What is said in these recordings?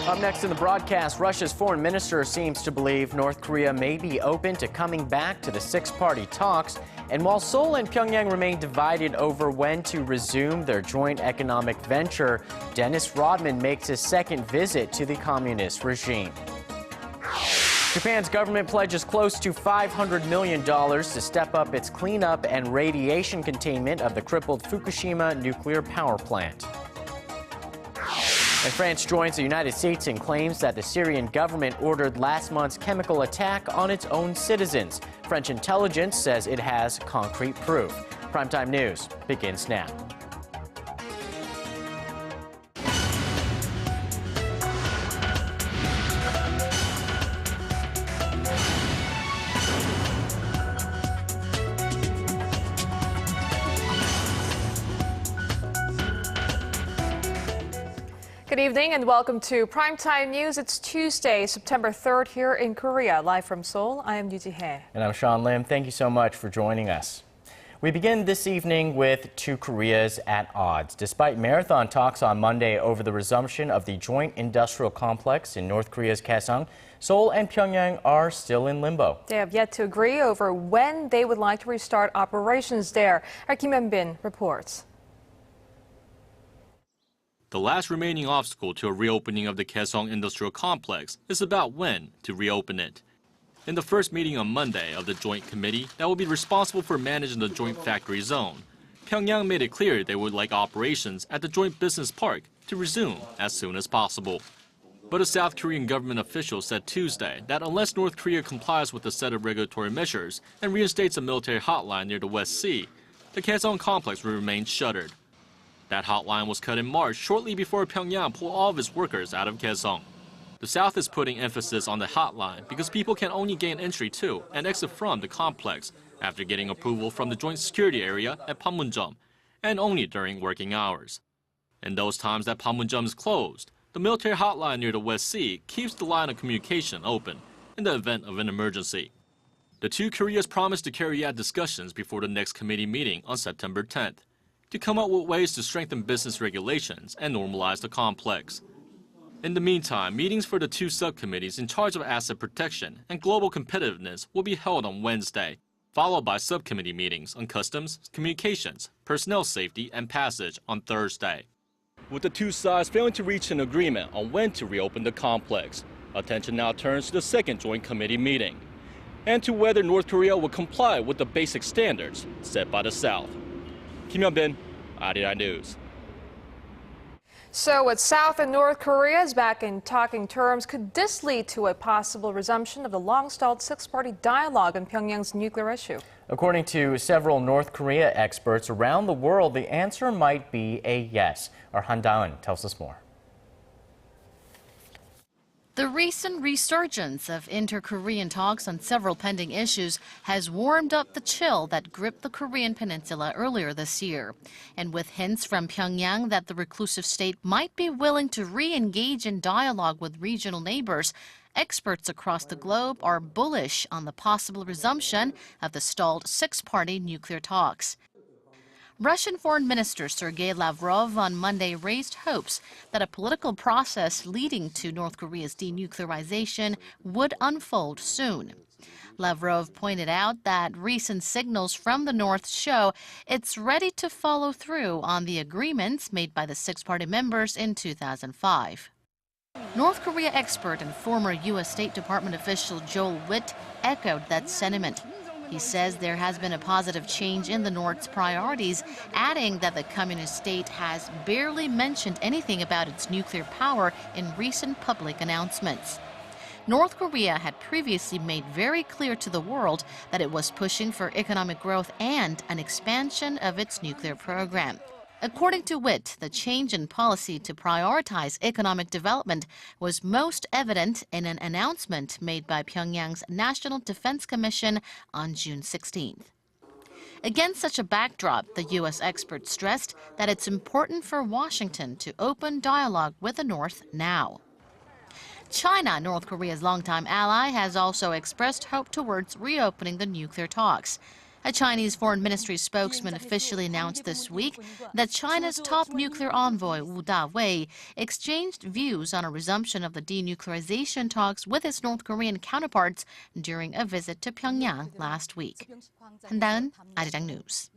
Up next in the broadcast, Russia's foreign minister seems to believe North Korea may be open to coming back to the six-party talks. And while Seoul and Pyongyang remain divided over when to resume their joint economic venture, Dennis Rodman makes his second visit to the communist regime. Japan's government pledges close to $500 million to step up its cleanup and radiation containment of the crippled Fukushima nuclear power plant. And France joins the United States in claims that the Syrian government ordered last month's chemical attack on its own citizens. French intelligence says it has concrete proof. Primetime News begins now. Good evening and welcome to Primetime News. It's Tuesday, September 3rd here in Korea. Live from Seoul, I am Yoo Ji-hye. And I'm Sean Lim. Thank you so much for joining us. We begin this evening with two Koreas at odds. Despite marathon talks on Monday over the resumption of the joint industrial complex in North Korea's Kaesong, Seoul and Pyongyang are still in limbo. They have yet to agree over when they would like to restart operations there. Our Kim Hyun-bin reports. The last remaining obstacle to a reopening of the Kaesong industrial complex is about when to reopen it. In the first meeting on Monday of the joint committee that will be responsible for managing the joint factory zone, Pyongyang made it clear they would like operations at the joint business park to resume as soon as possible. But a South Korean government official said Tuesday that unless North Korea complies with a set of regulatory measures and reinstates a military hotline near the West Sea, the Kaesong complex will remain shuttered. That hotline was cut in March, shortly before Pyongyang pulled all of its workers out of Kaesong. The South is putting emphasis on the hotline because people can only gain entry to and exit from the complex after getting approval from the joint security area at Panmunjom, and only during working hours. In those times that Panmunjom is closed, the military hotline near the West Sea keeps the line of communication open in the event of an emergency. The two Koreas promised to carry out discussions before the next committee meeting on September 10th. To come up with ways to strengthen business regulations and normalize the complex. In the meantime, meetings for the two subcommittees in charge of asset protection and global competitiveness will be held on Wednesday, followed by subcommittee meetings on customs, communications, personnel safety, and passage on Thursday. With the two sides failing to reach an agreement on when to reopen the complex, attention now turns to the second joint committee meeting, and to whether North Korea will comply with the basic standards set by the South. Kim Hyun-bin, Arirang News. So with South and North Korea's back in talking terms, could this lead to a possible resumption of the long-stalled six-party dialogue on Pyongyang's nuclear issue? According to several North Korea experts around the world, the answer might be a yes. Our Han Da-eun tells us more. The recent resurgence of inter-Korean talks on several pending issues has warmed up the chill that gripped the Korean peninsula earlier this year. And with hints from Pyongyang that the reclusive state might be willing to re-engage in dialogue with regional neighbors, experts across the globe are bullish on the possible resumption of the stalled six-party nuclear talks. Russian Foreign Minister Sergei Lavrov on Monday raised hopes that a political process leading to North Korea's denuclearization would unfold soon. Lavrov pointed out that recent signals from the North show it's ready to follow through on the agreements made by the six-party members in 2005. North Korea expert and former U.S. State Department official Joel Witt echoed that sentiment. He says there has been a positive change in the North's priorities, adding that the communist state has barely mentioned anything about its nuclear power in recent public announcements. North Korea had previously made very clear to the world that it was pushing for economic growth and an expansion of its nuclear program. According to Witt, the change in policy to prioritize economic development was most evident in an announcement made by Pyongyang's National Defense Commission on June 16th. Against such a backdrop, the U.S. expert stressed that it's important for Washington to open dialogue with the North now. China, North Korea's longtime ally, has also expressed hope towards reopening the nuclear talks. A Chinese foreign ministry spokesman officially announced this week that China's top nuclear envoy, Wu Dawei, exchanged views on a resumption of the denuclearization talks with his North Korean counterparts during a visit to Pyongyang last week. 한다은, Arirang News.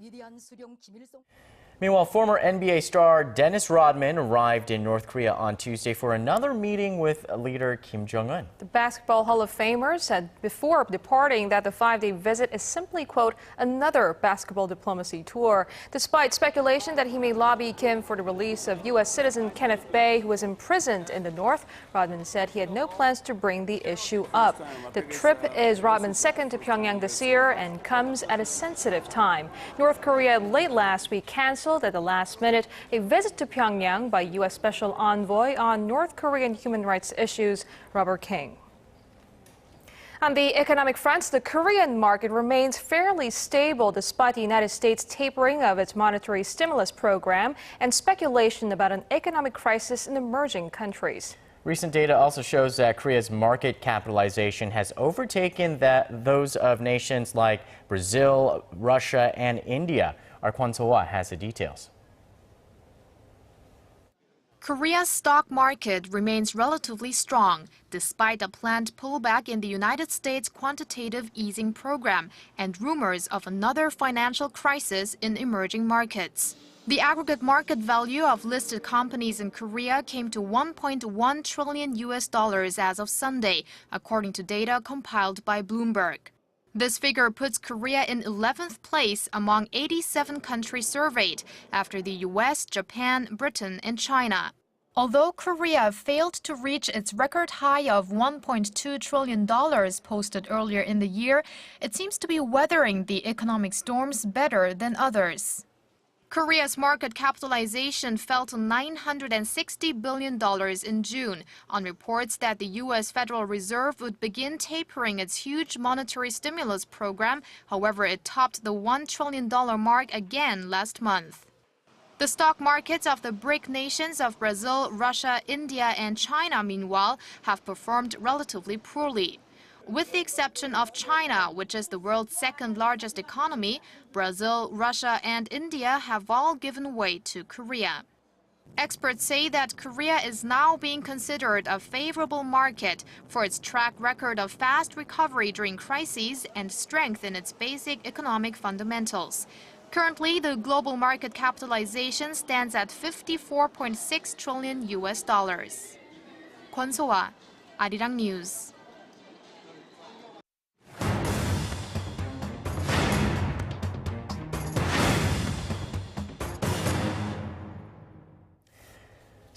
Meanwhile, former NBA star Dennis Rodman arrived in North Korea on Tuesday for another meeting with leader Kim Jong-un. The Basketball Hall of Famer said before departing that the 5-day visit is simply, quote, another basketball diplomacy tour. Despite speculation that he may lobby Kim for the release of U.S. citizen Kenneth Bae, who was imprisoned in the North, Rodman said he had no plans to bring the issue up. The trip is Rodman's second to Pyongyang this year and comes at a sensitive time. North Korea late last week canceled at the last minute a visit to Pyongyang by U.S. Special Envoy on North Korean human rights issues, Robert King. On the economic front, the Korean market remains fairly stable despite the United States tapering of its monetary stimulus program and speculation about an economic crisis in emerging countries. Recent data also shows that Korea's market capitalization has overtaken those of nations like Brazil, Russia, and India. Our Kwon So-hwa has the details. Korea's stock market remains relatively strong despite a planned pullback in the United States quantitative easing program and rumors of another financial crisis in emerging markets. The aggregate market value of listed companies in Korea came to $1.1 trillion as of Sunday, according to data compiled by Bloomberg. This figure puts Korea in 11th place among 87 countries surveyed, after the US, Japan, Britain, and China. Although Korea failed to reach its record high of $1.2 trillion posted earlier in the year, it seems to be weathering the economic storms better than others. Korea's market capitalization fell to $960 billion in June on reports that the U.S. Federal Reserve would begin tapering its huge monetary stimulus program. However, it topped the $1 trillion mark again last month. The stock markets of the BRIC nations of Brazil, Russia, India, and China, meanwhile, have performed relatively poorly. With the exception of China, which is the world's second largest economy, Brazil, Russia, and India have all given way to Korea. Experts say that Korea is now being considered a favorable market for its track record of fast recovery during crises and strength in its basic economic fundamentals. Currently, the global market capitalization stands at $54.6 trillion. Kwon So-hwa, Arirang News.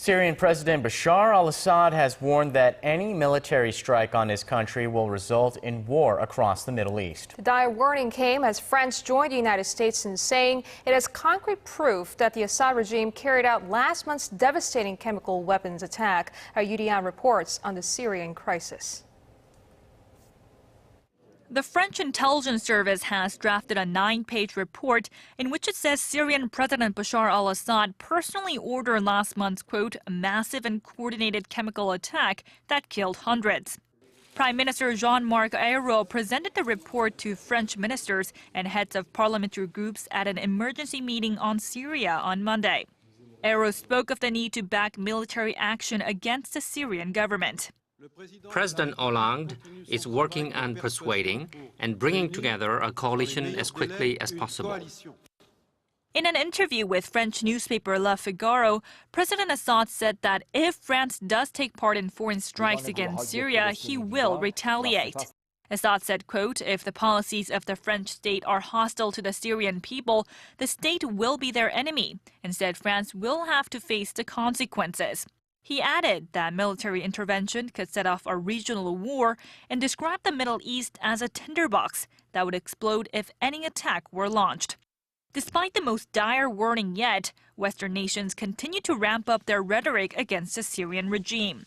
Syrian President Bashar al-Assad has warned that any military strike on his country will result in war across the Middle East. The dire warning came as France joined the United States in saying it has concrete proof that the Assad regime carried out last month's devastating chemical weapons attack. Our UDN reports on the Syrian crisis. The French intelligence service has drafted a 9-page report in which it says Syrian President Bashar al-Assad personally ordered last month's, quote, massive and coordinated chemical attack that killed hundreds. Prime Minister Jean-Marc Ayrault presented the report to French ministers and heads of parliamentary groups at an emergency meeting on Syria on Monday. Ayrault spoke of the need to back military action against the Syrian government. President Hollande is working on persuading and bringing together a coalition as quickly as possible. In an interview with French newspaper Le Figaro, President Assad said that if France does take part in foreign strikes against Syria, he will retaliate. Assad said, quote, if the policies of the French state are hostile to the Syrian people, the state will be their enemy, and said France will have to face the consequences. He added that military intervention could set off a regional war and described the Middle East as a tinderbox that would explode if any attack were launched. Despite the most dire warning yet, Western nations continue to ramp up their rhetoric against the Syrian regime.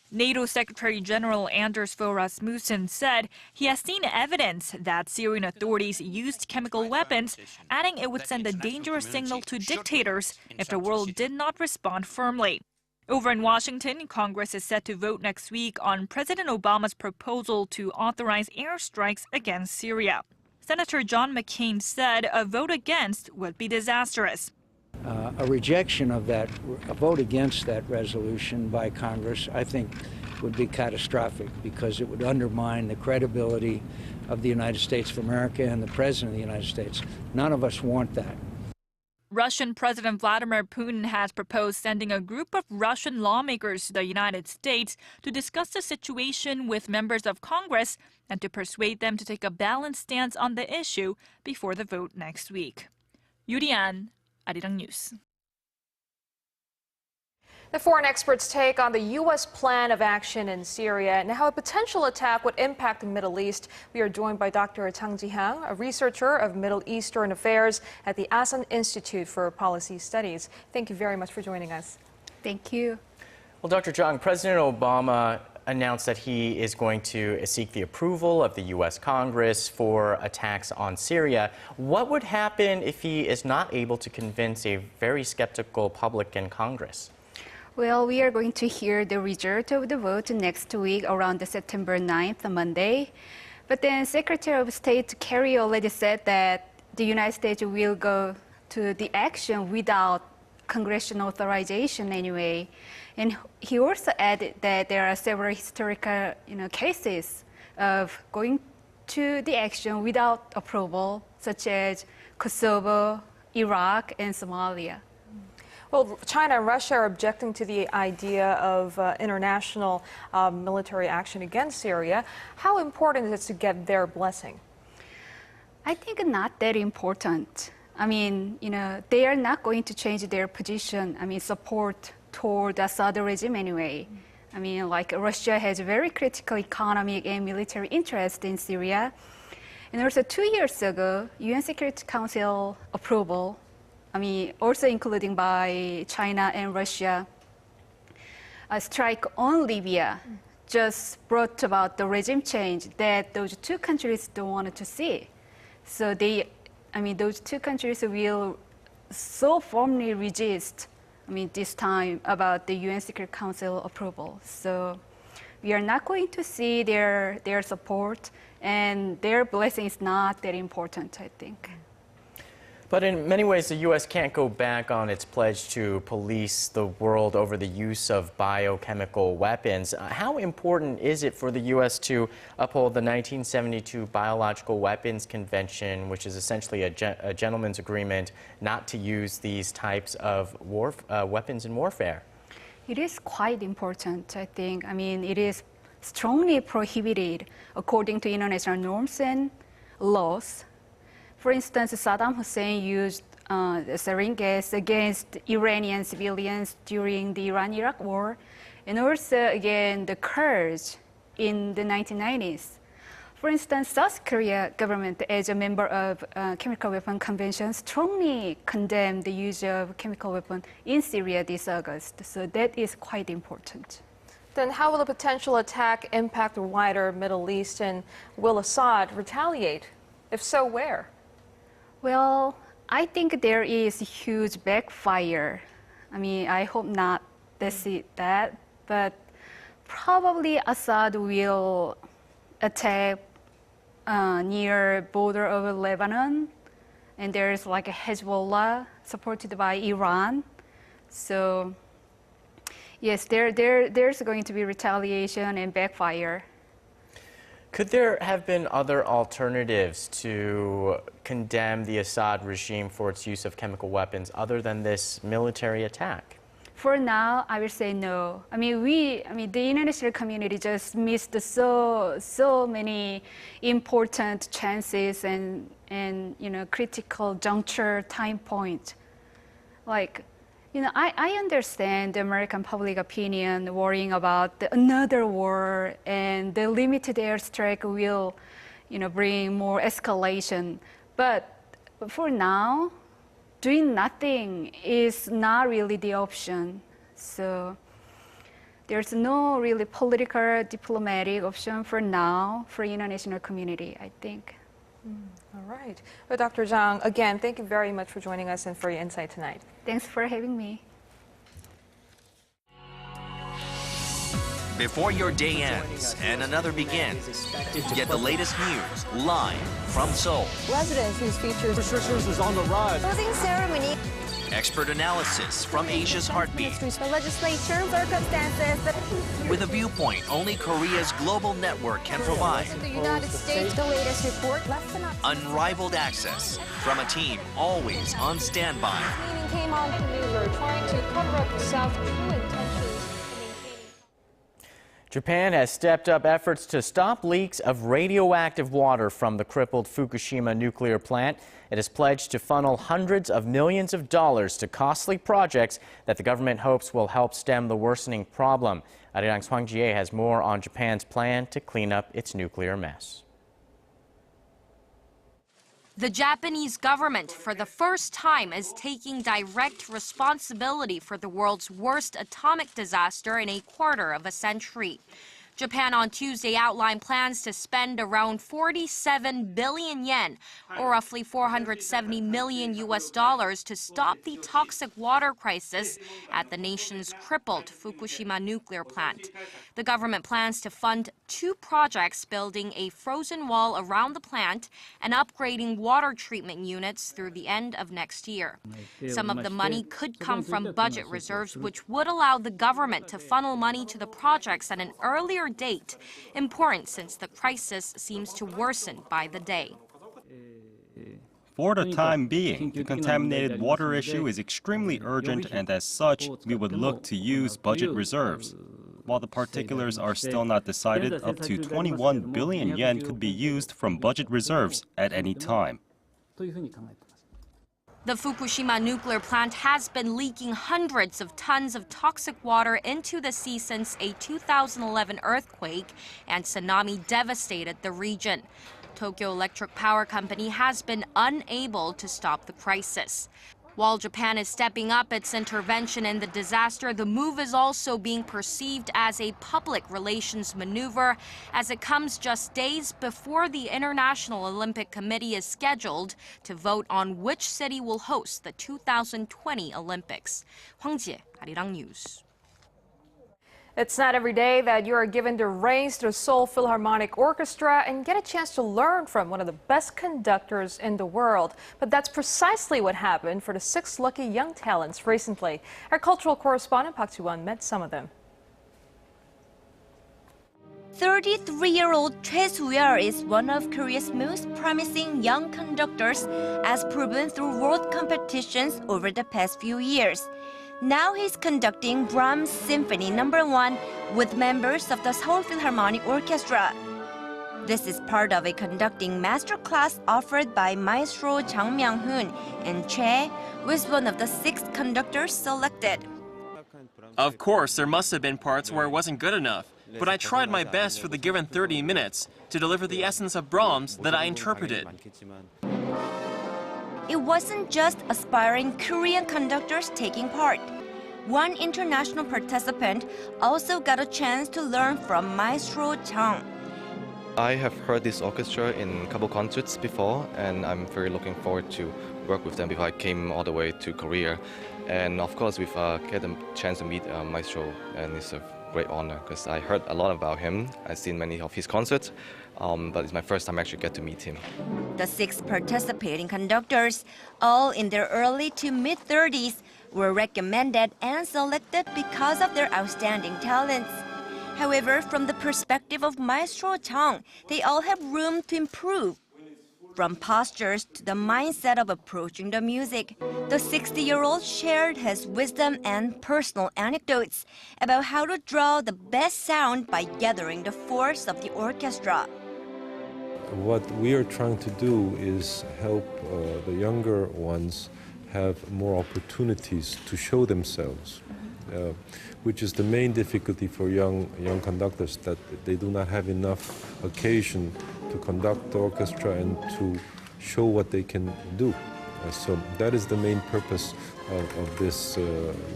NATO Secretary General Anders Fogh Rasmussen said he has seen evidence that Syrian authorities used chemical weapons, adding it would send a dangerous signal to dictators if the world did not respond firmly. Over in Washington, Congress is set to vote next week on President Obama's proposal to authorize airstrikes against Syria. Senator John McCain said a vote against would be disastrous. A rejection of that, a vote against that resolution by Congress, I think, would be catastrophic because it would undermine the credibility of the United States of America and the President of the United States. None of us want that. Russian President Vladimir Putin has proposed sending a group of Russian lawmakers to the United States to discuss the situation with members of Congress and to persuade them to take a balanced stance on the issue before the vote next week. Yurian, Arirang News. The foreign experts take on the U.S. plan of action in Syria and how a potential attack would impact the Middle East. We are joined by Dr. Chang Ji-hang, a researcher of Middle Eastern affairs at the Asan Institute for Policy Studies. Thank you very much for joining us. Thank you. Well, Dr. Chang, President Obama announced that he is going to seek the approval of the U.S. Congress for attacks on Syria. What would happen if he is not able to convince a very skeptical public in Congress? Well, we are going to hear the result of the vote next week around September 9th, Monday. But then Secretary of State Kerry already said that the United States will go to the action without congressional authorization anyway. And he also added that there are several historical cases of going to the action without approval, such as Kosovo, Iraq, and Somalia. Well, China and Russia are objecting to the idea of international military action against Syria. How important is it to get their blessing? I think not that important. I mean, they are not going to change their position, support toward the Assad regime anyway. I mean, like Russia has a very critical economic and military interest in Syria. And also 2 years ago, UN Security Council approval, also including by China and Russia, a strike on Libya just brought about the regime change that those two countries don't want to see. So those two countries will so firmly resist, this time about the UN Security Council approval. So we are not going to see their support, and their blessing is not that important, I think. But in many ways, the U.S. can't go back on its pledge to police the world over the use of biochemical weapons. How important is it for the U.S. to uphold the 1972 Biological Weapons Convention, which is essentially a gentleman's agreement not to use these types of weapons in warfare? It is quite important, I think. It is strongly prohibited according to international norms and laws. For instance, Saddam Hussein used sarin gas against Iranian civilians during the Iran-Iraq war, and also again the Kurds in the 1990s. For instance, South Korea government, as a member of Chemical Weapon Convention, strongly condemned the use of chemical weapon in Syria this August. So that is quite important. Then how will a potential attack impact the wider Middle East, and will Assad retaliate? If so, where? Well, I think there is huge backfire. I hope not to see that, but probably Assad will attack near border of Lebanon, and there's like a Hezbollah supported by Iran. So yes, there's going to be retaliation and backfire. Could there have been other alternatives to condemn the Assad regime for its use of chemical weapons other than this military attack? For now, I will say no. The international community just missed so many important chances and critical juncture time point. I understand the American public opinion worrying about another war, and the limited airstrike will, bring more escalation. But for now, doing nothing is not really the option. So there's no really political, diplomatic option for now for international community, I think. All right. Well, Dr. Zhang, again, thank you very much for joining us and for your insight tonight. Thanks for having me. before your day ends and another begins. Get the latest news live from Seoul. Residents whose features restrictions is on the rise. closing ceremony. Expert analysis from Asia's heartbeat. The legislature circumstances. With a viewpoint only Korea's global network can provide. The United States, the latest report. Unrivaled access from a team always on standby. Meaning came on the news trying to cover up the South's true intentions. Japan has stepped up efforts to stop leaks of radioactive water from the crippled Fukushima nuclear plant. It has pledged to funnel hundreds of millions of dollars to costly projects that the government hopes will help stem the worsening problem. Arirang's Hwang Ji-hye has more on Japan's plan to clean up its nuclear mess. The Japanese government, for the first time, is taking direct responsibility for the world's worst atomic disaster in a quarter of a century. Japan on Tuesday outlined plans to spend around 47 billion yen, or roughly $470 million to stop the toxic water crisis at the nation's crippled Fukushima nuclear plant. The government plans to fund 2 projects building a frozen wall around the plant and upgrading water treatment units through the end of next year. Some of the money could come from budget reserves, which would allow the government to funnel money to the projects at an earlier date, important since the crisis seems to worsen by the day. For the time being, the contaminated water issue is extremely urgent, and as such, we would look to use budget reserves. While the particulars are still not decided, up to 21 billion yen could be used from budget reserves at any time. The Fukushima nuclear plant has been leaking hundreds of tons of toxic water into the sea since a 2011 earthquake and tsunami devastated the region. Tokyo Electric Power Company has been unable to stop the crisis. While Japan is stepping up its intervention in the disaster, the move is also being perceived as a public relations maneuver, as it comes just days before the International Olympic Committee is scheduled to vote on which city will host the 2020 Olympics. Hwang Ji-hye, Arirang News. It's not every day that you are given the reins to the Seoul Philharmonic Orchestra and get a chance to learn from one of the best conductors in the world. But that's precisely what happened for the 6 lucky young talents recently. Our cultural correspondent Park Ji-won met some of them. 33-year-old Choi Soo-yeol is one of Korea's most promising young conductors, as proven through world competitions over the past few years. Now he's conducting Brahms Symphony No. 1 with members of the Seoul Philharmonic Orchestra. This is part of a conducting masterclass offered by Maestro Jang Myung-hoon, and Choi was one of the 6 conductors selected. Of course, there must have been parts where it wasn't good enough, but I tried my best for the given 30 minutes to deliver the essence of Brahms that I interpreted. It wasn't just aspiring Korean conductors taking part. One international participant also got a chance to learn from Maestro Jang. I have heard this orchestra in a couple concerts before, and I'm very looking forward to work with them before I came all the way to Korea. And of course, we've had a chance to meet Maestro, and it's a great honor because I heard a lot about him. I've seen many of his concerts, but it's my first time I actually get to meet him. The 6 participating conductors, all in their early to mid-30s, were recommended and selected because of their outstanding talents. However, from the perspective of Maestro Jang, they all have room to improve. From postures to the mindset of approaching the music, the 60-year-old shared his wisdom and personal anecdotes about how to draw the best sound by gathering the force of the orchestra. What we are trying to do is help the younger ones have more opportunities to show themselves, which is the main difficulty for young conductors, that they do not have enough occasion to conduct the orchestra and to show what they can do. So that is the main purpose of this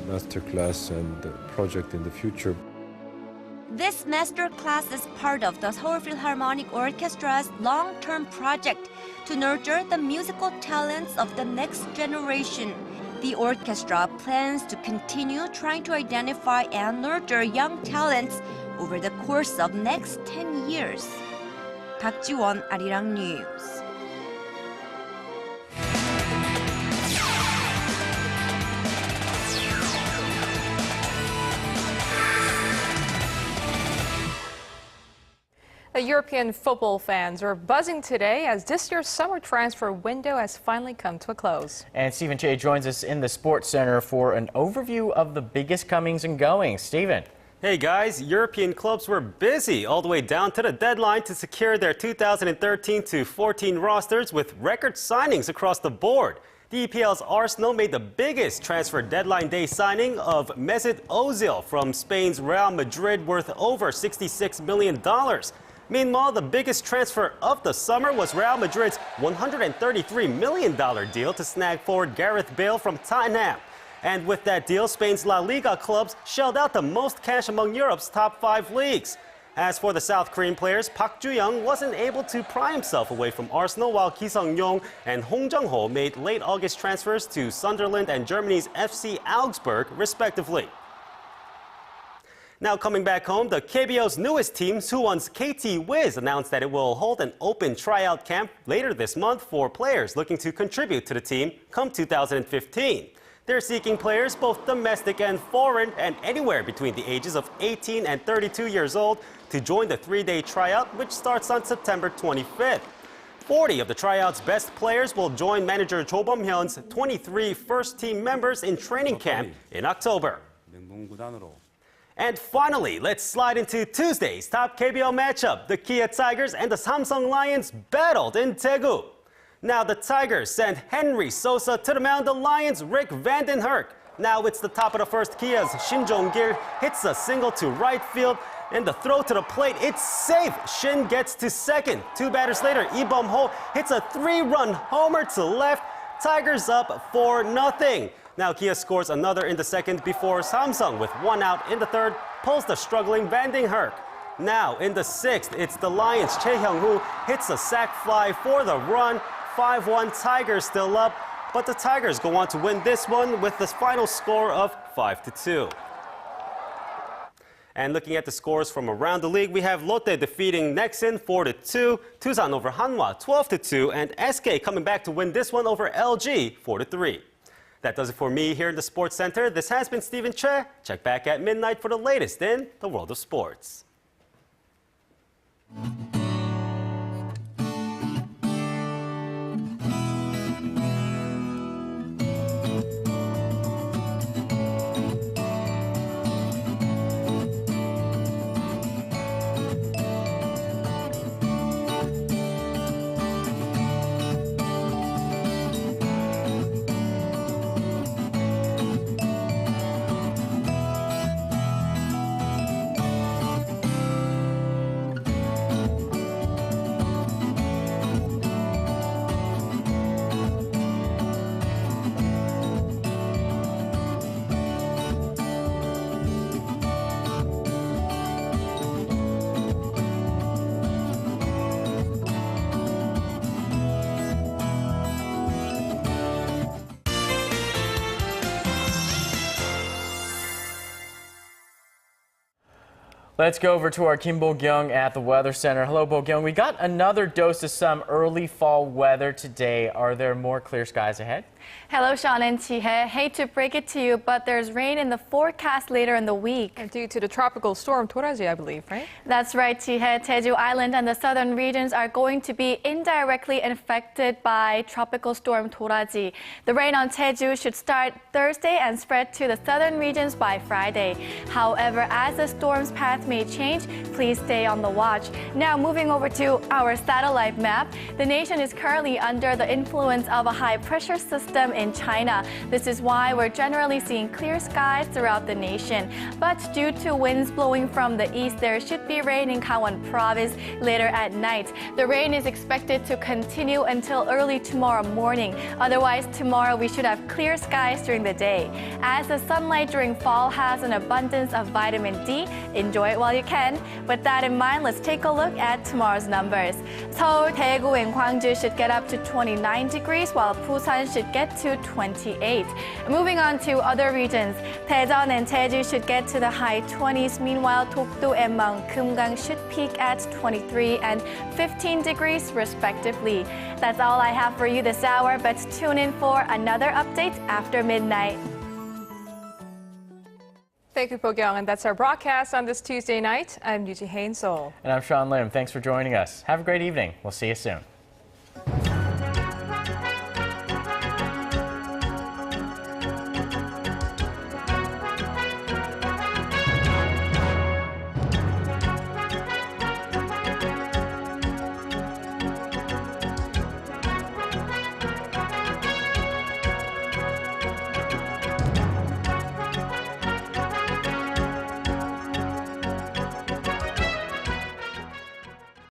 masterclass and project in the future. This masterclass is part of the Seoul Philharmonic Orchestra's long-term project to nurture the musical talents of the next generation. The orchestra plans to continue trying to identify and nurture young talents over the course of next 10 years. Park Ji-won, Arirang News. The European football fans are buzzing today as this year's summer transfer window has finally come to a close. And Stephen Che joins us in the Sports Center for an overview of the biggest comings and goings. Stephen. Hey guys, European clubs were busy all the way down to the deadline to secure their 2013-14 rosters with record signings across the board. The EPL's Arsenal made the biggest transfer deadline day signing of Mesut Ozil from Spain's Real Madrid, worth over $66 million. Meanwhile, the biggest transfer of the summer was Real Madrid's $133 million deal to snag forward Gareth Bale from Tottenham. And with that deal, Spain's La Liga clubs shelled out the most cash among Europe's top 5 leagues. As for the South Korean players, Park Ju-young wasn't able to pry himself away from Arsenal, while Ki Sung-yong and Hong Jung-ho made late August transfers to Sunderland and Germany's FC Augsburg, respectively. Now coming back home, the KBO's newest team, Suwon's KT Wiz, announced that it will hold an open tryout camp later this month for players looking to contribute to the team come 2015. They're seeking players both domestic and foreign and anywhere between the ages of 18 and 32 years old to join the 3-day tryout, which starts on September 25th. 40 of the tryout's best players will join manager Cho Bum-hyun's 23 first-team members in training camp in October. And finally, let's slide into Tuesday's top KBO matchup. The Kia Tigers and the Samsung Lions battled in Daegu. Now the Tigers sent Henry Sosa to the mound, the Lions' Rick Vandenherk. Now it's the top of the first. Kia's Shin Jong-gil hits a single to right field, and the throw to the plate, it's safe. Shin gets to second. 2 batters later, Lee Bum-ho hits a 3-run homer to left. Tigers up 4-0. Now Kia scores another in the second before Samsung, with 1 out in the third, pulls the struggling Vandenherk. Now in the sixth, it's the Lions' Chae Hyung-woo hits a sac fly for the run. 5-1, Tigers still up, but the Tigers go on to win this one with the final score of 5-2. And looking at the scores from around the league, we have Lotte defeating Nexon 4-2, Tusan over Hanwha 12-2, and SK coming back to win this one over LG 4-3. That does it for me here in the Sports Center. This has been Stephen Che. Check back at midnight for the latest in the world of sports. Let's go over to our Kim Bo-kyung at the Weather Center. Hello, Bo-kyung. We got another dose of some early fall weather today. Are there more clear skies ahead? Hello, Sean and Chi-hye. Hate to break it to you, but there's rain in the forecast later in the week. And due to the tropical storm Toraji, I believe, right? That's right, Chi-hye. Jeju Island and the southern regions are going to be indirectly affected by tropical storm Toraji. The rain on Jeju should start Thursday and spread to the southern regions by Friday. However, as the storm's path may change, please stay on the watch. Now, moving over to our satellite map, the nation is currently under the influence of a high-pressure system in China. This is why we're generally seeing clear skies throughout the nation. But due to winds blowing from the east, there should be rain in Gangwon province later at night. The rain is expected to continue until early tomorrow morning. Otherwise, tomorrow we should have clear skies during the day. As the sunlight during fall has an abundance of vitamin D, enjoy it while you can. With that in mind, let's take a look at tomorrow's numbers. Seoul, Daegu, and Gwangju should get up to 29 degrees, while Busan should get get to 28. Moving on to other regions, Daejeon and Jeju should get to the high 20s. Meanwhile, Dokdo and Mount Kumgang should peak at 23 and 15 degrees respectively. That's all I have for you this hour, but tune in for another update after midnight. Thank you, Pyongyang, and that's our broadcast on this Tuesday night. I'm Yoo Ji-hae in Seoul. And I'm Sean Lim. Thanks for joining us. Have a great evening. We'll see you soon.